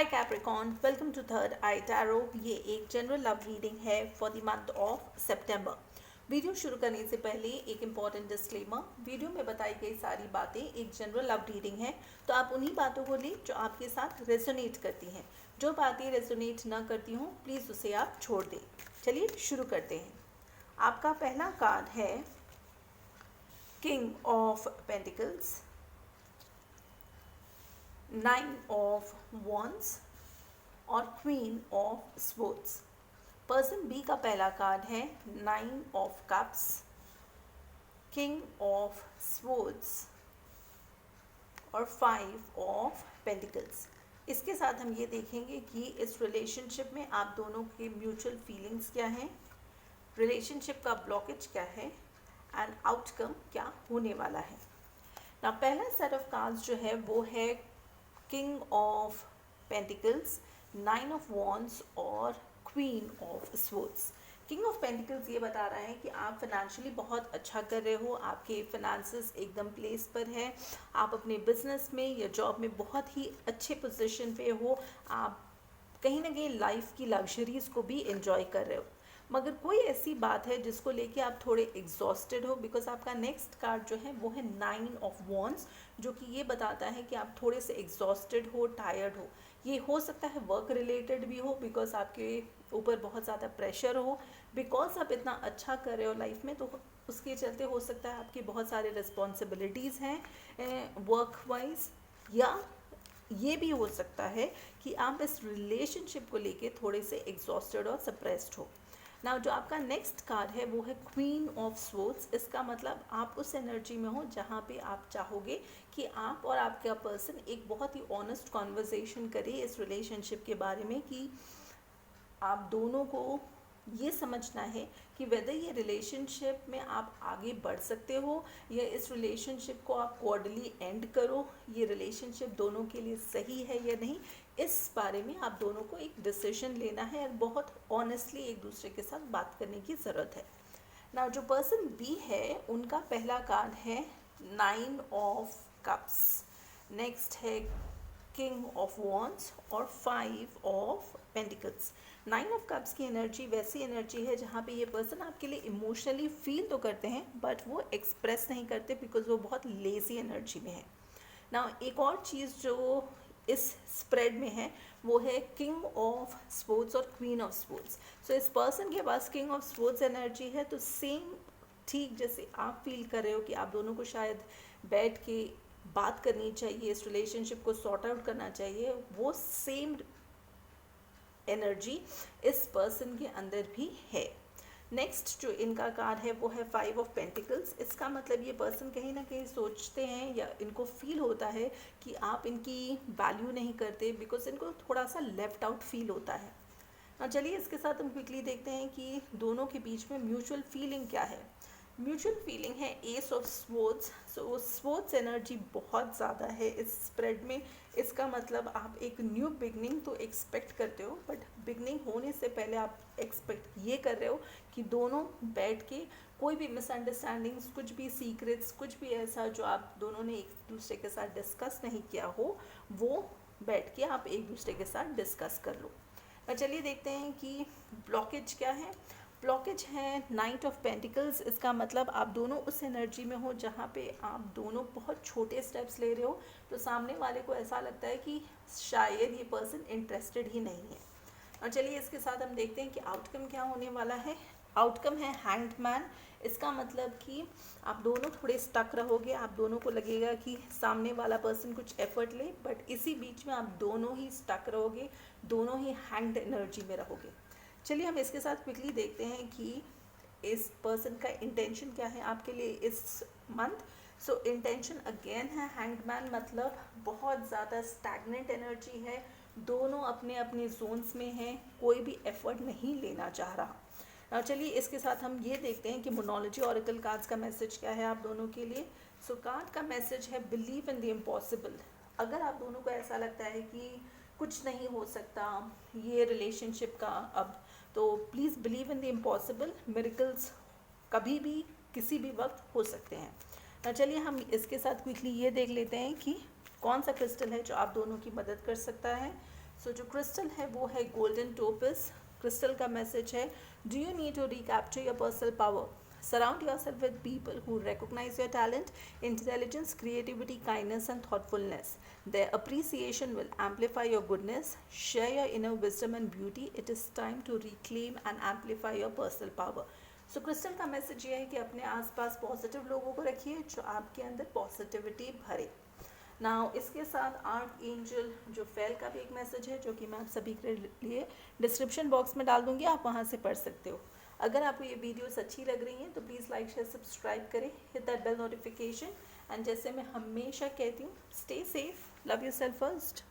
Hi Capricorn, welcome to third eye tarot. ये एक general love reading है for the month of September. Video शुरू करने से पहले एक इम्पॉर्टेंट डिस्क्लेमर। वीडियो में बताई गई सारी बातें एक जनरल लव रीडिंग है, तो आप उन्हीं बातों को लें जो आपके साथ रेजोनेट करती हैं। जो बातें रेजोनेट ना करती हों प्लीज़ उसे आप छोड़ दें। चलिए शुरू करते हैं। आपका पहला कार्ड है king of pentacles, 9 of wands और queen of swords. Person B का पहला कार्ड है 9 of cups, king of swords और 5 ऑफ पेंटिकल्स। इसके साथ हम ये देखेंगे कि इस रिलेशनशिप में आप दोनों के म्यूचुअल फीलिंग्स क्या हैं, रिलेशनशिप का ब्लॉकेज क्या है एंड आउटकम क्या होने वाला है ना। पहला सेट ऑफ कार्ड्स जो है वो है king of pentacles, 9 of wands और queen of swords. King of pentacles ये बता रहा है कि आप फाइनेंशियली बहुत अच्छा कर रहे हो, आपके फाइनेंसेस एकदम प्लेस पर है, आप अपने बिजनेस में या जॉब में बहुत ही अच्छे पोजीशन पे हो, आप कहीं ना कहीं लाइफ की लग्जरीज को भी एंजॉय कर रहे हो। मगर कोई ऐसी बात है जिसको लेके आप थोड़े एग्जॉस्टेड हो, बिकॉज आपका नेक्स्ट कार्ड जो है वो है 9 ऑफ वॉन्ड्स, जो कि ये बताता है कि आप थोड़े से एग्जॉस्टेड हो, टायर्ड हो। ये हो सकता है वर्क रिलेटेड भी हो, बिकॉज आपके ऊपर बहुत ज़्यादा प्रेशर हो, बिकॉज आप इतना अच्छा कर रहे हो लाइफ में, तो उसके चलते हो सकता है आपकी बहुत सारे रिस्पॉन्सिबिलिटीज़ हैं वर्क वाइज, या ये भी हो सकता है कि आप इस रिलेशनशिप को लेके थोड़े से एग्जॉस्टेड और सप्रेस्ड हो। ना जो आपका नेक्स्ट कार्ड है वो है क्वीन ऑफ स्वॉर्ड्स। इसका मतलब आप उस एनर्जी में हो जहाँ पे आप चाहोगे कि आप और आपका पर्सन एक बहुत ही ऑनेस्ट कॉन्वर्सेशन करे इस रिलेशनशिप के बारे में, कि आप दोनों को ये समझना है कि वेदर ये रिलेशनशिप में आप आगे बढ़ सकते हो या इस रिलेशनशिप को आप कॉर्डली एंड करो, ये रिलेशनशिप दोनों के लिए सही है या नहीं, इस बारे में आप दोनों को एक डिसीजन लेना है और बहुत ऑनेस्टली एक दूसरे के साथ बात करने की ज़रूरत है ना। जो पर्सन बी है उनका पहला कार्ड है 9 ऑफ कप्स, नेक्स्ट है किंग ऑफ वॉन्ड्स और 5 ऑफ पेंटिकल्स। 9 ऑफ कप्स की एनर्जी वैसी एनर्जी है जहाँ पे ये पर्सन आपके लिए इमोशनली फील तो करते हैं बट वो एक्सप्रेस नहीं करते, बिकॉज वो बहुत लेजी एनर्जी में है ना। एक और चीज़ जो इस स्प्रेड में है वो है किंग ऑफ स्वॉर्ड्स और क्वीन ऑफ स्वॉर्ड्स। सो इस पर्सन के पास किंग ऑफ स्वॉर्ड्स एनर्जी है, तो सेम ठीक जैसे आप फील कर रहे हो कि आप दोनों को शायद बैठ के बात करनी चाहिए, इस रिलेशनशिप को सॉर्ट आउट करना चाहिए, वो सेम एनर्जी इस पर्सन के अंदर भी है। नेक्स्ट जो इनका कार्ड है वो है 5 ऑफ पेंटिकल्स। इसका मतलब ये पर्सन कहीं ना कहीं सोचते हैं या इनको फील होता है कि आप इनकी वैल्यू नहीं करते, बिकॉज इनको थोड़ा सा लेफ्ट आउट फील होता है। और चलिए इसके साथ हम क्विकली देखते हैं कि दोनों के बीच में म्यूचुअल फीलिंग क्या है। म्यूचुअल फीलिंग है S of swords. So swords energy बहुत ज़्यादा है इस स्प्रेड में। इसका मतलब आप एक न्यू बिगनिंग तो एक्सपेक्ट करते हो, बट बिगनिंग होने से पहले आप एक्सपेक्ट ये कर रहे हो कि दोनों बैठ के कोई भी मिसअंडरस्टैंडिंग्स, कुछ भी सीक्रेट्स, कुछ भी ऐसा जो आप दोनों ने एक दूसरे के साथ डिस्कस नहीं किया हो, वो बैठ के आप एक दूसरे के साथ डिस्कस कर लो। चलिए देखते हैं कि ब्लॉकेज क्या है। ब्लॉकेज है नाइट ऑफ पेंटिकल्स। इसका मतलब आप दोनों उस एनर्जी में हो जहाँ पे आप दोनों बहुत छोटे स्टेप्स ले रहे हो, तो सामने वाले को ऐसा लगता है कि शायद ये पर्सन इंटरेस्टेड ही नहीं है। और चलिए इसके साथ हम देखते हैं कि आउटकम क्या होने वाला है। आउटकम है हैंग्ड मैन। इसका मतलब कि आप दोनों थोड़े स्टक रहोगे, आप दोनों को लगेगा कि सामने वाला पर्सन कुछ एफर्ट ले, बट इसी बीच में आप दोनों ही स्टक रहोगे, दोनों ही हैंग्ड एनर्जी में रहोगे। चलिए हम इसके साथ क्विकली देखते हैं कि इस पर्सन का इंटेंशन क्या है आपके लिए इस मंथ। सो इंटेंशन अगेन है हैंग्ड मैन, मतलब बहुत ज़्यादा स्टैग्नेंट एनर्जी है, दोनों अपने अपने जोन्स में हैं, कोई भी एफर्ट नहीं लेना चाह रहा। चलिए इसके साथ हम ये देखते हैं कि मोनोलॉजी ऑरेकल कार्ड्स का मैसेज क्या है आप दोनों के लिए। सो कार्ड का मैसेज है बिलीव इन द इम्पॉसिबल। अगर आप दोनों को ऐसा लगता है कि कुछ नहीं हो सकता ये रिलेशनशिप का अब, तो please believe in the impossible. Miracles कभी भी किसी भी वक्त हो सकते हैं। चलिए हम इसके साथ क्विकली ये देख लेते हैं कि कौन सा क्रिस्टल है जो आप दोनों की मदद कर सकता है। सो जो क्रिस्टल है वो है गोल्डन टोपस। क्रिस्टल का मैसेज है, do you need to recapture your personal power, surround yourself with people who recognize your talent, intelligence, creativity, kindness and thoughtfulness. Their appreciation will amplify your goodness. Share your inner wisdom and beauty. It is time to reclaim and amplify your personal power. So crystal का message ये है कि अपने आसपास positive लोगों को रखिए जो आपके अंदर पॉजिटिविटी भरे। नाउ इसके साथ आर्क एंजल जो फेल का भी एक मैसेज है जो कि मैं आप सभी के लिए डिस्क्रिप्शन बॉक्स में डाल दूंगी, आप वहाँ से पढ़ सकते हो। अगर आपको ये वीडियोस अच्छी लग रही हैं तो प्लीज़ लाइक शेयर सब्सक्राइब करें, hit that bell notification and जैसे मैं हमेशा कहती हूँ, stay safe, love yourself first.